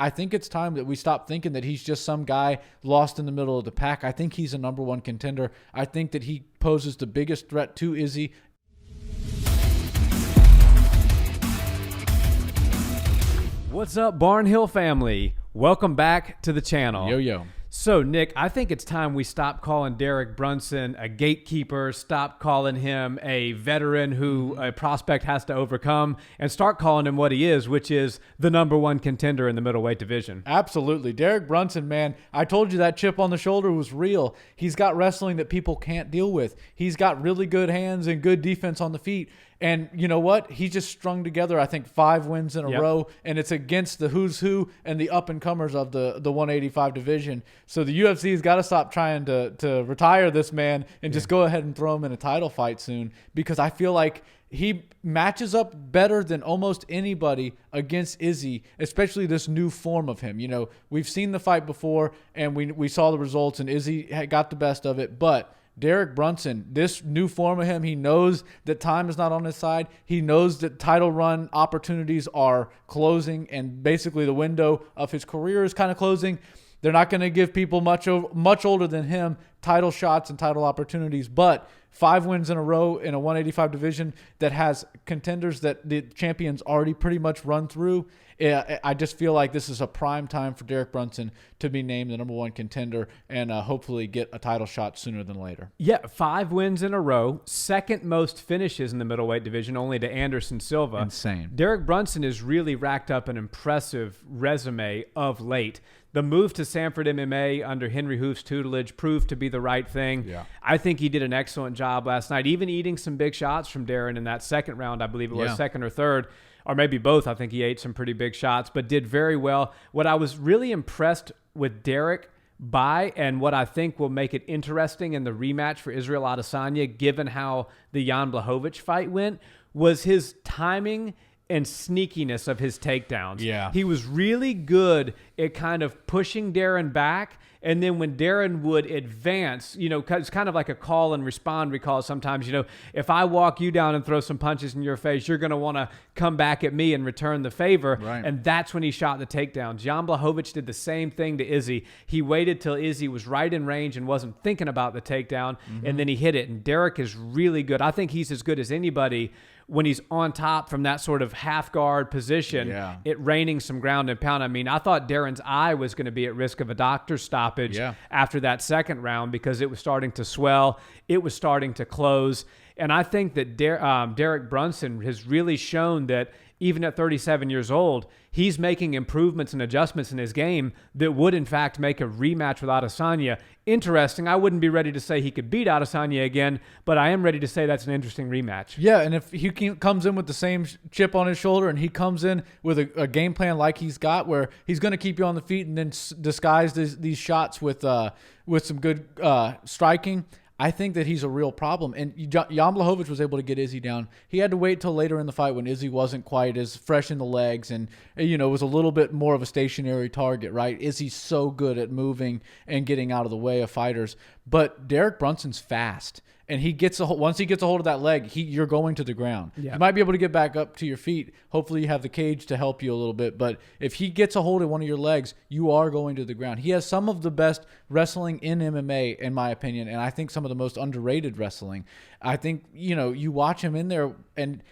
I think it's time that we stop thinking that he's just some guy lost in the middle of the pack. I think he's a number one contender. I think that he poses the biggest threat to Izzy. What's up, Barnhill family? Welcome back to the channel. Yo. So, Nick, I think it's time we stop calling Derek Brunson a gatekeeper, stop calling him a veteran who a prospect has to overcome, and start calling him what he is, which is the number one contender in the middleweight division. Absolutely. Derek Brunson, man, I told you that chip on the shoulder was real. He's got wrestling that people can't deal with. He's got really good hands and good defense on the feet. And you know what? He just strung together, I think, 5 wins in a row, and it's against the who's who and the up-and-comers of the 185 division. So the UFC has got to stop trying to retire this man and just go ahead and throw him in a title fight soon, because I feel like he matches up better than almost anybody against Izzy, especially this new form of him. You know, we've seen the fight before, and we saw the results, and Izzy had got the best of it, but Derek Brunson, this new form of him, he knows that time is not on his side. He knows that title run opportunities are closing, and basically the window of his career is kind of closing. They're not going to give people much older than him title shots and title opportunities, but 5 wins in a row in a 185 division that has contenders that the champions already pretty much run through. I just feel like this is a prime time for Derek Brunson to be named the number one contender and hopefully get a title shot sooner than later. Yeah, 5 wins in a row, second most finishes in the middleweight division, only to Anderson Silva. Insane. Derek Brunson has really racked up an impressive resume of late. The move to Sanford MMA under Henry Hoof's tutelage proved to be the right thing. Yeah. I think he did an excellent job last night, even eating some big shots from Darren in that second round. I believe it was second or third, or maybe both. I think he ate some pretty big shots, but did very well. What I was really impressed with Derek by, and what I think will make it interesting in the rematch for Israel Adesanya, given how the Jan Blachowicz fight went, was his timing and sneakiness of his takedowns. Yeah. He was really good at kind of pushing Darren back, and then when Darren would advance, you know, it's kind of like a call and respond recall sometimes. You know, if I walk you down and throw some punches in your face, you're going to want to come back at me and return the favor. Right. And that's when he shot the takedown. Jan Blachowicz did the same thing to Izzy. He waited till Izzy was right in range and wasn't thinking about the takedown, and then he hit it. And Derek is really good. I think he's as good as anybody when he's on top from that sort of half guard position, it raining some ground and pound. I mean, I thought Darren's eye was going to be at risk of a doctor's stoppage after that second round, because it was starting to swell. It was starting to close. And I think that Derek Brunson has really shown that even at 37 years old, he's making improvements and adjustments in his game that would, in fact, make a rematch with Adesanya interesting. I wouldn't be ready to say he could beat Adesanya again, but I am ready to say that's an interesting rematch. Yeah, and if he comes in with the same chip on his shoulder, and he comes in with a game plan like he's got, where he's going to keep you on the feet and then disguise these shots with some good striking, I think that he's a real problem. And Jan Blachowicz was able to get Izzy down. He had to wait till later in the fight when Izzy wasn't quite as fresh in the legs and, you know, was a little bit more of a stationary target, right? Izzy's so good at moving and getting out of the way of fighters. But Derek Brunson's fast. And once he gets a hold of that leg, you're going to the ground. Yeah. You might be able to get back up to your feet. Hopefully you have the cage to help you a little bit. But if he gets a hold of one of your legs, you are going to the ground. He has some of the best wrestling in MMA, in my opinion, and I think some of the most underrated wrestling. I think, you know, you watch him in there and,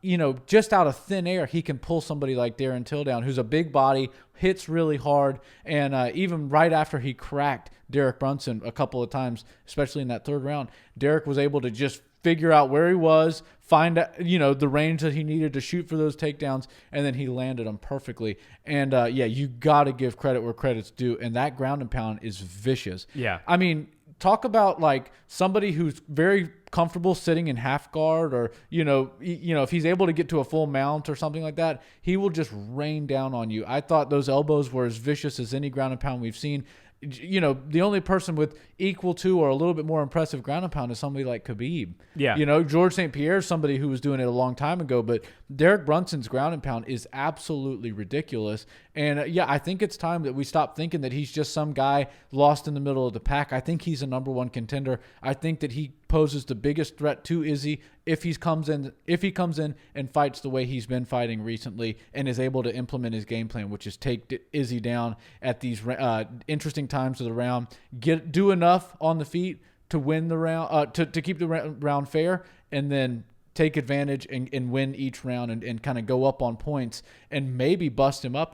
you know, just out of thin air, he can pull somebody like Darren Till down, who's a big body, hits really hard, and even right after he cracked Derek Brunson a couple of times, especially in that third round, Derek was able to just figure out where he was, find, you know, the range that he needed to shoot for those takedowns, and then he landed them perfectly. And yeah, you got to give credit where credit's due, and that ground and pound is vicious. Yeah. I mean, talk about like somebody who's very comfortable sitting in half guard, or you know if he's able to get to a full mount or something like that, he will just rain down on you. I thought those elbows were as vicious as any ground and pound we've seen. You know, the only person with equal to or a little bit more impressive ground and pound is somebody like Khabib. Yeah. You know, George St. Pierre is somebody who was doing it a long time ago, but Derek Brunson's ground and pound is absolutely ridiculous. And yeah, I think it's time that we stop thinking that he's just some guy lost in the middle of the pack. I think he's a number one contender. I think that he poses the biggest threat to Izzy if he comes in and fights the way he's been fighting recently and is able to implement his game plan, which is take Izzy down at these interesting times of the round, do enough on the feet to win the round, to keep the round fair, and then take advantage and win each round and kind of go up on points and maybe bust him up.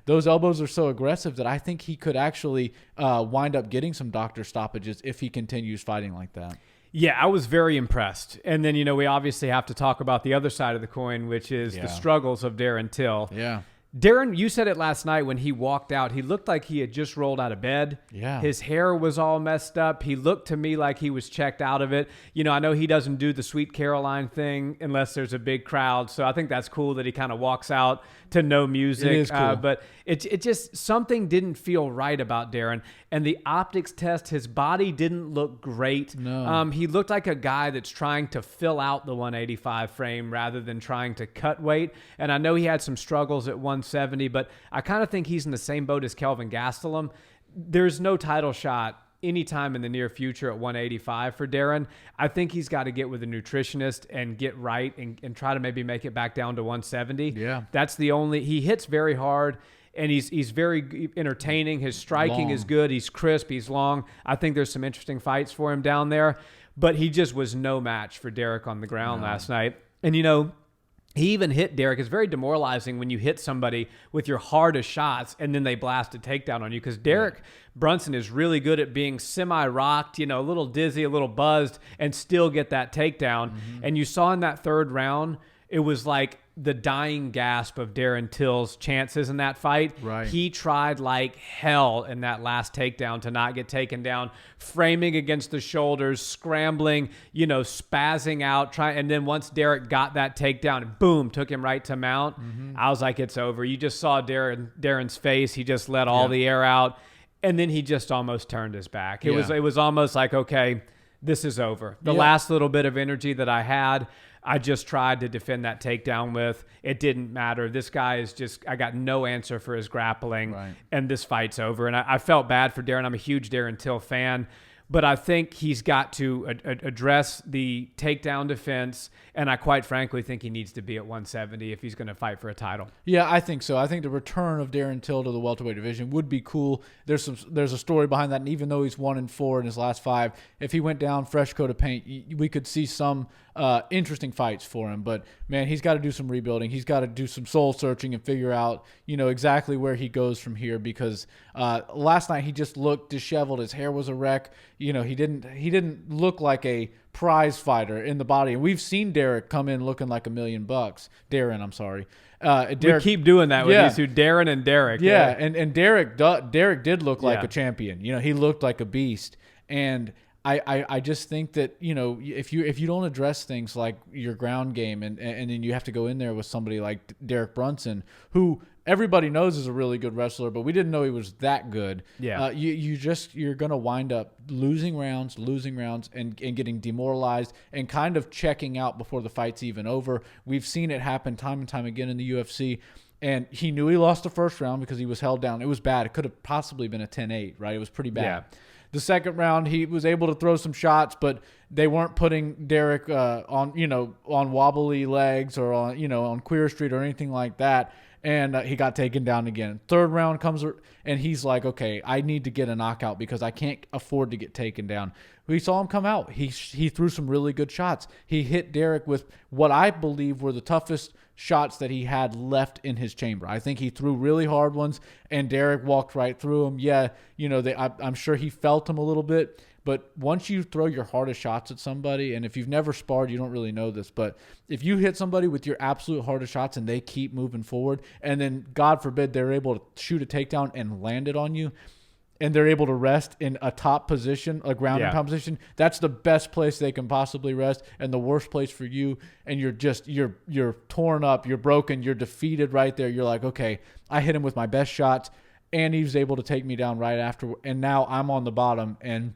Those elbows are so aggressive that I think he could actually wind up getting some doctor stoppages if he continues fighting like that. Yeah, I was very impressed. And then, we obviously have to talk about the other side of the coin, which is the struggles of Darren Till. Yeah. Darren, you said it last night when he walked out. He looked like he had just rolled out of bed. Yeah. His hair was all messed up. He looked to me like he was checked out of it. I know he doesn't do the Sweet Caroline thing unless there's a big crowd. So I think that's cool that he kind of walks out to no music. It is cool. But it just, something didn't feel right about Darren. And the optics test, his body didn't look great. No. He looked like a guy that's trying to fill out the 185 frame rather than trying to cut weight. And I know he had some struggles at 170, but I kind of think he's in the same boat as Kelvin Gastelum. There's no title shot anytime in the near future at 185 for Darren. I think he's got to get with a nutritionist and get right and try to maybe make it back down to 170. Yeah. That's the only, he hits very hard. And he's very entertaining. His striking is good. He's crisp. He's long. I think there's some interesting fights for him down there. But he just was no match for Derek on the ground last night. And, he even hit Derek. It's very demoralizing when you hit somebody with your hardest shots and then they blast a takedown on you, because Derek Brunson is really good at being semi-rocked, a little dizzy, a little buzzed, and still get that takedown. Mm-hmm. And you saw in that third round, it was like the dying gasp of Darren Till's chances in that fight. Right. He tried like hell in that last takedown to not get taken down, framing against the shoulders, scrambling, spazzing out, and then once Derek got that takedown, boom, took him right to mount. Mm-hmm. I was like, it's over. You just saw Darren's face. He just let all the air out, and then he just almost turned his back. It was almost like, okay, this is over. The last little bit of energy that I had, I just tried to defend that takedown with. It didn't matter. This guy is just, I got no answer for his grappling, and this fight's over. And I felt bad for Darren. I'm a huge Darren Till fan, but I think he's got to address the takedown defense, and I quite frankly think he needs to be at 170 if he's going to fight for a title. Yeah, I think so. I think the return of Darren Till to the welterweight division would be cool. There's a story behind that, and even though he's 1-4 in his last 5, if he went down fresh coat of paint, we could see some interesting fights for him. But man, he's got to do some rebuilding. He's got to do some soul searching and figure out, exactly where he goes from here, because last night he just looked disheveled. His hair was a wreck. He didn't look like a prize fighter in the body. And we've seen Derek come in looking like $1 million. Darren, I'm sorry. Derek, we keep doing that with these two, Darren and Derek. Yeah, and Derek did look like a champion. He looked like a beast. And I just think that, if you don't address things like your ground game and then you have to go in there with somebody like Derek Brunson, who everybody knows is a really good wrestler, but we didn't know he was that good. Yeah. You're going to wind up losing rounds and getting demoralized and kind of checking out before the fight's even over. We've seen it happen time and time again in the UFC. And he knew he lost the first round because he was held down. It was bad. It could have possibly been a 10-8, right? It was pretty bad. Yeah. The second round, he was able to throw some shots, but they weren't putting Derek on wobbly legs or on Queer Street or anything like that. And he got taken down again. Third round comes, and he's like, okay, I need to get a knockout because I can't afford to get taken down. We saw him come out. He threw some really good shots. He hit Derek with what I believe were the toughest shots that he had left in his chamber. I think he threw really hard ones, and Derek walked right through them. Yeah, I'm sure he felt him a little bit. But once you throw your hardest shots at somebody, and if you've never sparred, you don't really know this, but if you hit somebody with your absolute hardest shots and they keep moving forward, and then, God forbid, they're able to shoot a takedown and land it on you, and they're able to rest in a top position, a ground and pound position, that's the best place they can possibly rest, and the worst place for you, and you're torn up, you're broken, you're defeated right there. You're like, okay, I hit him with my best shots, and he was able to take me down right after, and now I'm on the bottom, and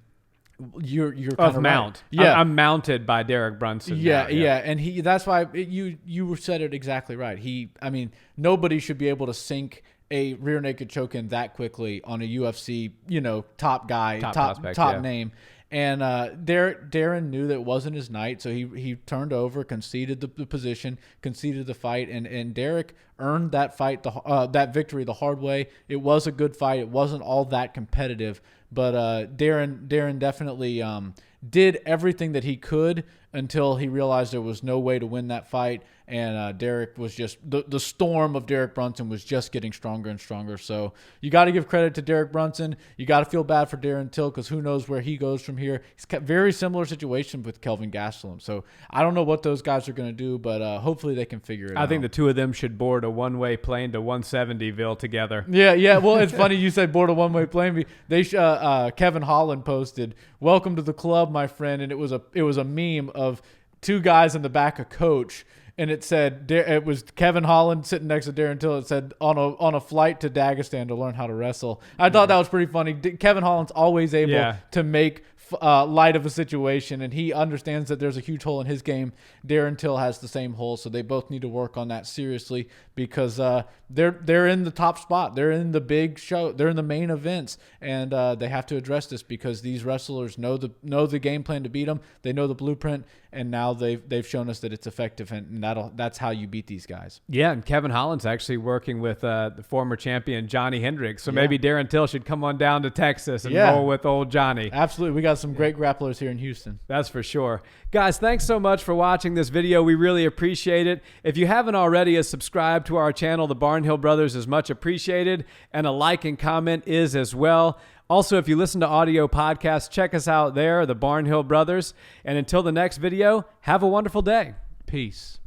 you're kind of mount. Right. Yeah, I'm mounted by Derek Brunson. Yeah, and that's why you said it exactly right. Nobody should be able to sink a rear naked choke in that quickly on a UFC, top guy, top name. And Darren knew that it wasn't his night, so he turned over, conceded the position, conceded the fight, and Derek earned that fight, that victory the hard way. It was a good fight. It wasn't all that competitive, but Darren definitely did everything that he could until he realized there was no way to win that fight. And Derek was just the storm of Derek Brunson was just getting stronger and stronger. So you got to give credit to Derek Brunson. You got to feel bad for Darren Till because who knows where he goes from here. He's got very similar situation with Kelvin Gastelum. So I don't know what those guys are going to do, but hopefully they can figure it out. I think the two of them should board a one-way plane to 170ville together. Yeah. Well, it's funny you said board a one-way plane. They Kevin Holland posted, "Welcome to the club, my friend," and it was a meme of two guys in the back of Coach. And it said it was Kevin Holland sitting next to Darren Till. It said on a flight to Dagestan to learn how to wrestle. I thought that was pretty funny. Kevin Holland's always able to make light of a situation, and he understands that there's a huge hole in his game. Darren Till has the same hole, so they both need to work on that seriously because they're in the top spot. They're in the big show. They're in the main events, and they have to address this because these wrestlers know the game plan to beat them. They know the blueprint, and now they've shown us that it's effective, and that's how you beat these guys. Yeah, and Kevin Holland's actually working with the former champion Johnny Hendricks, so maybe Darren Till should come on down to Texas and roll with old Johnny. Absolutely, we got some great grapplers here in Houston. That's for sure. Guys, thanks so much for watching this video. We really appreciate it. If you haven't already subscribed to our channel, The Barnhill Brothers, is much appreciated, and a like and comment is as well. Also, if you listen to audio podcasts, check us out there, The Barnhill Brothers. And until the next video, have a wonderful day. Peace.